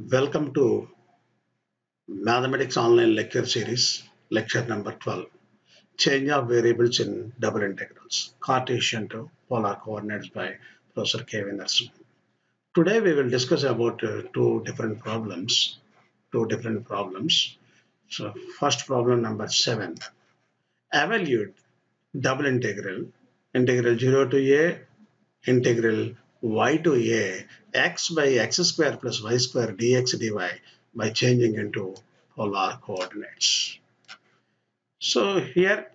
Welcome to Mathematics Online Lecture Series, lecture number 12. Change of variables in double integrals, Cartesian to polar coordinates by Professor Kevin Narasimhan. Today we will discuss about two different problems. So first problem number 7. Evaluate double integral 0 to a, integral y to a, x by x square plus y square dx dy by changing into polar coordinates. So here,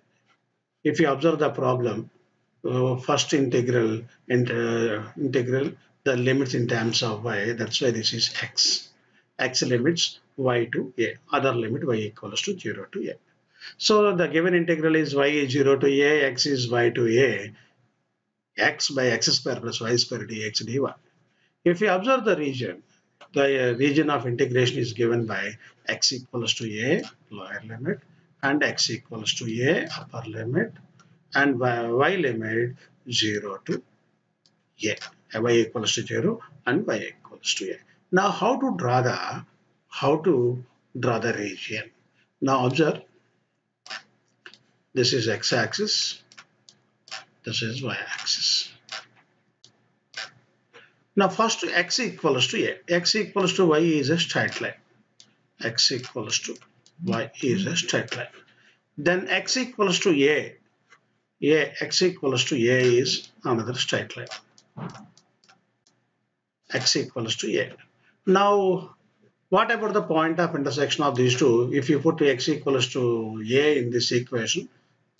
if you observe the problem, first integral, the limits in terms of y, that's why this is x. X limits y to a, other limit y equals to 0 to a. So the given integral is y is 0 to a, x is y to a, x by x square plus y square dx dy. If you observe the region of integration is given by x equals to a, lower limit, and x equals to a, upper limit, and y limit 0 to a, y equals to 0 and y equals to a. Now how to draw the region? Now observe, this is x-axis, this is y-axis. Now first x equals to a, x equals to y is a straight line. X equals to y is a straight line. Then x equals to a, x equals to a is another straight line. X equals to a. Now what about the point of intersection of these two? If you put x equals to a in this equation,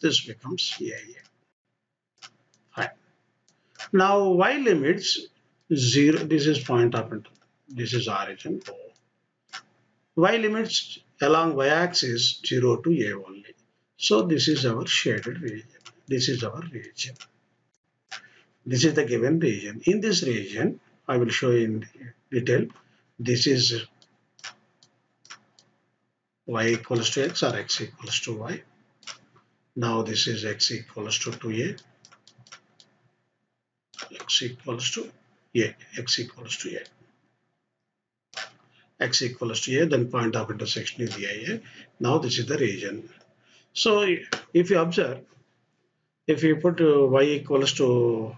this becomes a. Fine. Now y limits 0, this is point of intersection, this is origin O. Y limits along y-axis 0 to a only. So this is our shaded region. This is our region. This is the given region. In this region, I will show you in detail. This is y equals to x or x equals to y. Now this is x equals to 2a, x equals to a, x equals to a. X equals to a, then point of intersection is a. Now this is the region. So if you observe, if you put y equals to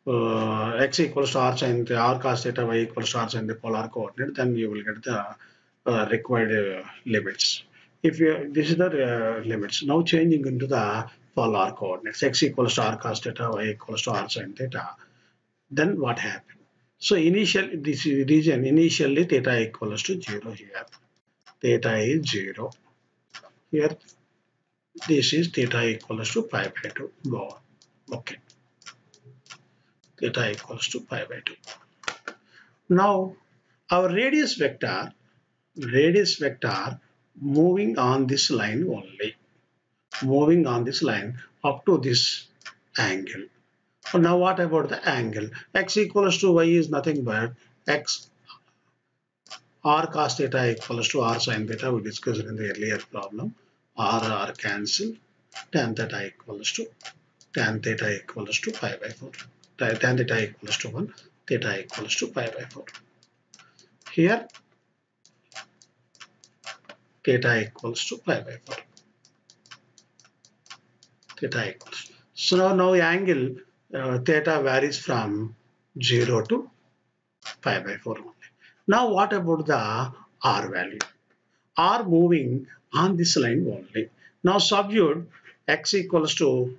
x equals to r sin r cos theta, y equals to r sin the polar coordinate, then you will get the required limits. If you, this is the limits. Now changing into the polar coordinates, x equals to r cos theta, y equals to r sin theta, then what happened? So initially, this region, initially theta equals to 0 here. Theta is 0. Here, this is theta equals to pi by 2. Go on. Okay. Theta equals to pi by 2. Now, our radius vector moving on this line only. Moving on this line up to this angle. Now what about the angle? X equals to y is nothing but x r cos theta equals to r sin theta. We discussed in the earlier problem. R cancel. Tan theta equals to pi by 4. Tan theta equals to 1. Theta equals to pi by 4. Here theta equals to pi by 4. Theta equals. So now angle theta varies from 0 to pi by 4 only. Now what about the r value? R moving on this line only. Now substitute x equals to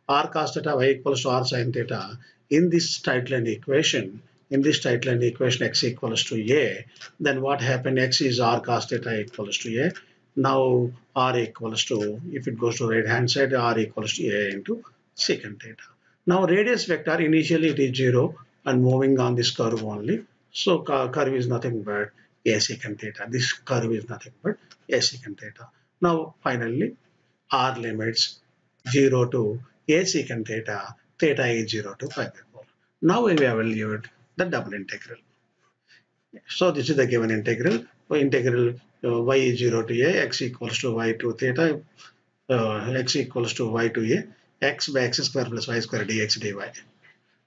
r cos theta, y equals to r sin theta in this straight line equation. In this straight line equation, x equals to a. Then what happened? X is r cos theta equals to a. Now r equals to, if it goes to right hand side, r equals to a into secant theta. Now radius vector, initially it is 0 and moving on this curve only. So curve is nothing but a secant theta. This curve is nothing but a secant theta. Now finally r limits 0 to a secant theta. Theta is 0 to pi by 4. Now we evaluate the double integral. So this is the given integral. Integral y is 0 to a, x equals to y to theta, x equals to y to a, x by x square plus y square dx dy.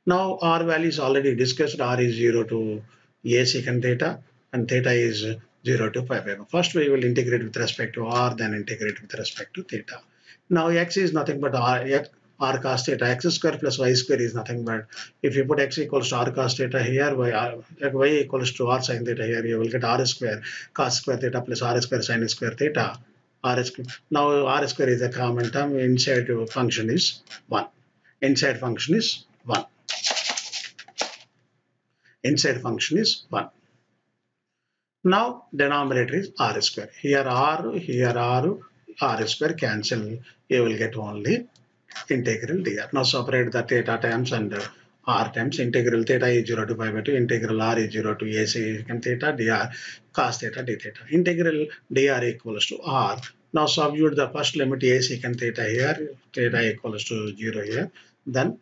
Now r value is already discussed. R is 0 to a secant theta, and theta is 0 to pi by 4. First we will integrate with respect to r, then integrate with respect to theta. Now x is nothing but r cos theta. X square plus y square is nothing but, if you put x equals to r cos theta here, y equals to r sin theta here, you will get r square cos square theta plus r square sin square theta. Now r square is a common term. Inside function is 1. Inside function is 1. Inside function is 1. Now denominator is r square. Here r square cancel. You will get only integral dr. Now separate the theta terms and r terms. Integral theta is 0 to pi by 2. Integral r is 0 to a secant theta dr cos theta d theta. Integral dr equals to r. Now substitute the first limit a secant theta here. Theta equals to 0 here. Then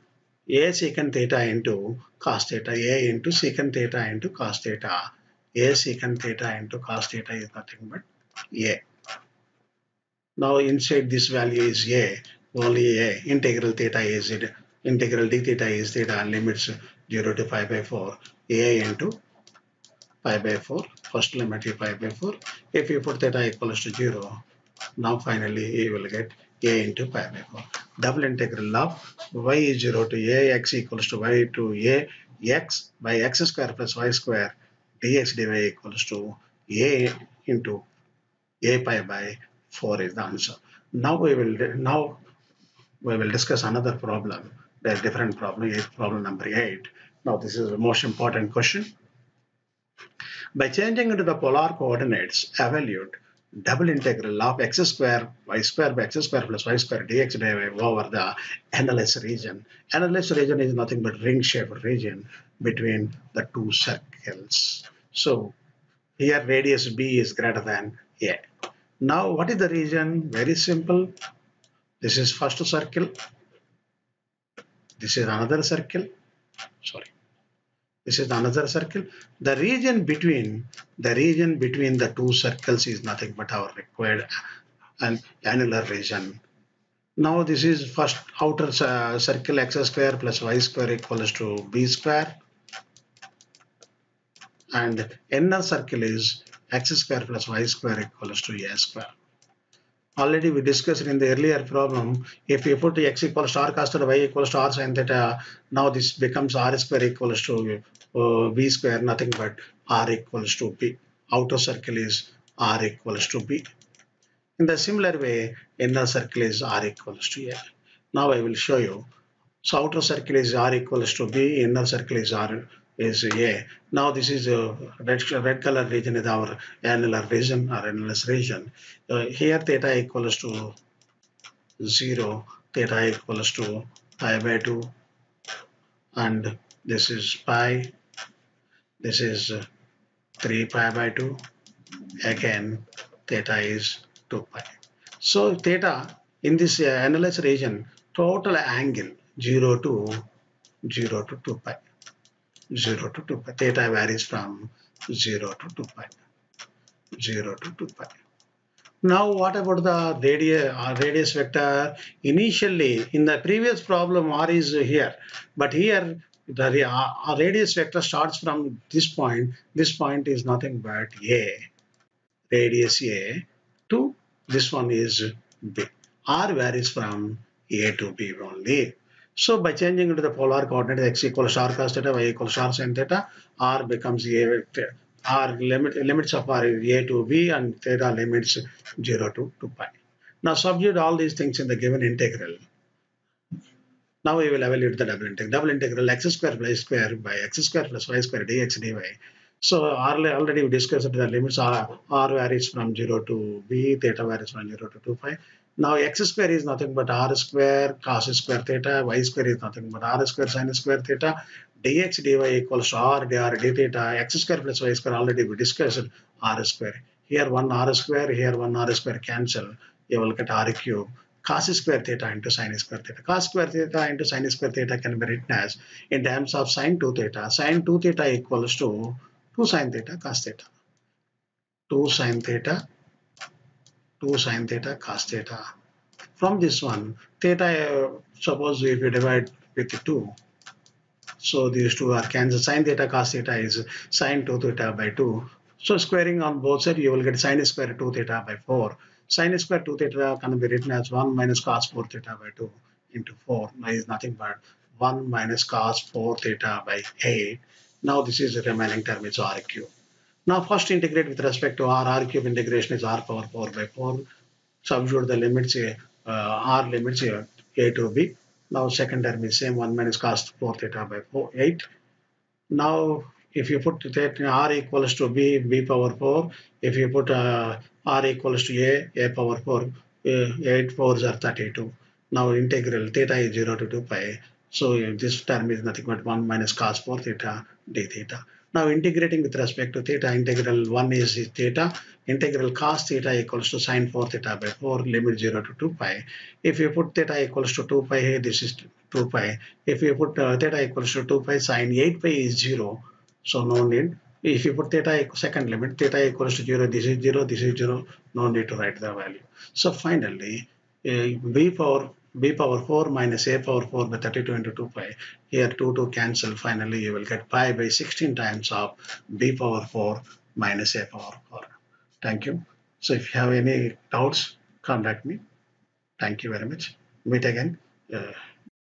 a secant theta into cos theta. A into secant theta into cos theta. A secant theta into cos theta is nothing but a. Now inside this value is a, only a. Integral theta is it. Integral d theta is theta, limits 0 to pi by 4. A into pi by 4. First limit is pi by 4. If you put theta equals to 0, now finally you will get a into pi by 4. Double integral of y is 0 to a, x equals to y to a, x by x square plus y square dx dy equals to a into a pi by 4 is the answer. Now we will discuss another problem. There's different problem, problem number 8. Now this is the most important question. By changing into the polar coordinates, evaluate double integral of x square y square by x square plus y square dx dy over the analyzed region. Analyzed region is nothing but ring-shaped region between the two circles. So here radius b is greater than a. Now what is the region? Very simple. This is first circle. This is another circle. Sorry. This is another circle. The region between the two circles is nothing but our required annular region. Now this is first outer circle, x square plus y square equals to b square, and inner circle is x square plus y square equals to a square. Already we discussed in the earlier problem, if you put x equals to r cos theta, y equals to r sin theta, now this becomes r square equals to b square, nothing but r equals to b. Outer circle is r equals to b. In the similar way, inner circle is r equals to a. Now I will show you. So outer circle is r equals to b, inner circle is a. Now this is a red color region is our annular region or annulus region. Here theta equals to 0, theta equals to pi by 2, and this is pi, this is 3 pi by 2, again theta is 2 pi. So theta in this annulus region, total angle 0 to 2 pi. 0 to 2 pi. Theta varies from 0 to 2 pi. 0 to 2 pi. Now what about the radius vector? Initially in the previous problem r is here, but here the radius vector starts from this point. This point is nothing but a, radius a, to this one is b. R varies from a to b only. So by changing into the polar coordinate, x equals r cos theta, y equals r sin theta, r becomes a vector. R limits of r is a to b, and theta limits 0 to 2 pi. Now substitute all these things in the given integral. Now we will evaluate the double integral. Double integral x square plus y square by x square plus y square dx dy. So already we discussed the limits r varies from 0 to b, theta varies from 0 to 2 pi. Now x square is nothing but r square cos square theta, y square is nothing but r square sin square theta, dx dy equals to r dr d theta. X square plus y square already we discussed r square. Here one r square, here one r square cancel. You will get r cube. Cos square theta into sin square theta. Cos square theta into sin square theta can be written as in terms of sin 2 theta. Sin 2 theta equals to 2 sin theta cos theta. 2 sin theta, 2 sin theta cos theta. From this one, theta, suppose if you divide with 2, so these two are cancelled. Sin theta cos theta is sin 2 theta by 2. So squaring on both sides, you will get sine square 2 theta by 4. Sine square 2 theta can be written as 1 minus cos 4 theta by 2 into 4. Now is nothing but 1 minus cos 4 theta by 8. Now this is the remaining term, is r cube. Now first integrate with respect to r cube integration is r power 4 by 4. Substitute the limits here, r limits here, a to b. Now second term is same 1 minus cos 4 theta by 8. Now, if you put that r equals to b power 4, if you put r equals to a power 4, 8 fours are 32. Now, integral theta is 0 to 2 pi. So, this term is nothing but 1 minus cos 4 theta d theta. Now, integrating with respect to theta, integral 1 is theta, integral cos theta equals to sine 4 theta by 4, limit 0 to 2 pi. If you put theta equals to 2 pi here, this is 2 pi. If you put theta equals to 2 pi, sine 8 pi is 0, so no need. If you put theta second limit, theta equals to 0, this is 0, this is 0, no need to write the value. So finally, b power 4 minus a power 4 by 32 into 2 pi. Here 2 cancel. Finally, you will get pi by 16 times of b power 4 minus a power 4. Thank you. So if you have any doubts, contact me. Thank you very much. Meet again.